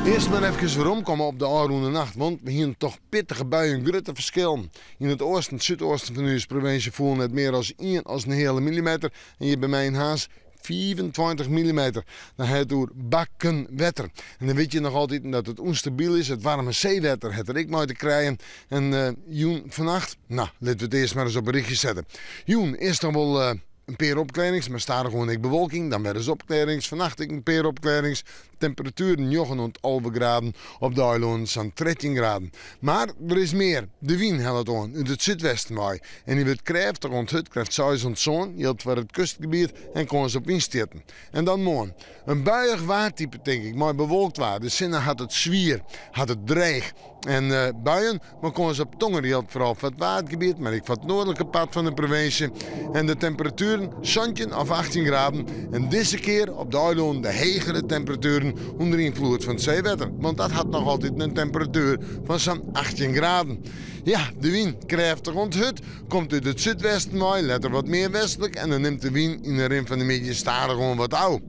Eerst maar even weer omkomen op de aanroende nacht, want we hier toch pittige buien, grote verschillen. In het oosten en zuidoosten van onze provincie voelen het meer als 1 als een hele millimeter. En hier bij mij in Haas 24 millimeter. Dan heeft het door bakken wetter. En dan weet je nog altijd dat het onstabiel is. Het warme zeewetter het er ik maar te krijgen. En Joen vannacht, nou, laten we het eerst maar eens op een berichtje zetten. Joen is dan wel een paar opklarings, maar staat er gewoon ik bewolking. Dan weer eens opklarings. Vannacht ik een paar opklarings. Temperaturen 11 graden. Op de eiland zijn 13 graden. Maar er is meer. De wind helpt aan uit het zuidwesten waai. En die wordt krachtig rond het krijgt 6 zon. Je hebt voor het kustgebied en kon ze op institten. En dan morgen. Een buiig waartype denk ik, maar bewolkt waar. De zinnen had het zwier, had het dreig. En buien, maar kon ze op tongen hield vooral van het watergebied, maar ik van het noordelijke pad van de provincie. En de temperaturen zandje of 18 graden. En deze keer op de eiland de hegere temperaturen onder invloed van het zeewetter. Want dat had nog altijd een temperatuur van zo'n 18 graden. Ja, de wind krijgt rond het, komt uit het zuidwesten mooi, let er wat meer westelijk. En dan neemt de wind in de rim van de midden staren gewoon wat oud.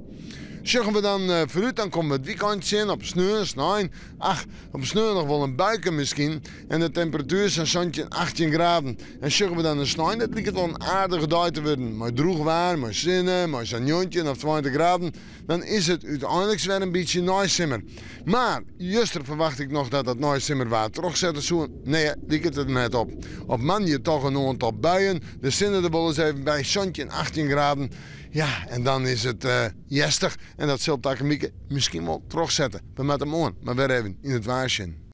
Zeggen we dan vooruit, dan komen we het weekendje in op sneeuw, snijn. Ach, op sneeuw nog wel een buiken misschien. En de temperatuur is een zandje 18 graden. En zeggen we dan een snijn, dat lijkt wel een aardige dag te worden. Maar droeg waar, maar zinnen, maar zo'n jontje of 20 graden. Dan is het uiteindelijk weer een beetje naaisimmer. Maar, juster verwacht ik nog dat het naaisimmer waar terugzetten zo. Nee, lijkt het er net op. Op man toch een aantal buien. De zinnen er wel eens even bij, zandje 18 graden. Ja, en dan is het jestig. En dat zult ik misschien wel terugzetten. We moeten hem aan, maar weer even in het waarsje.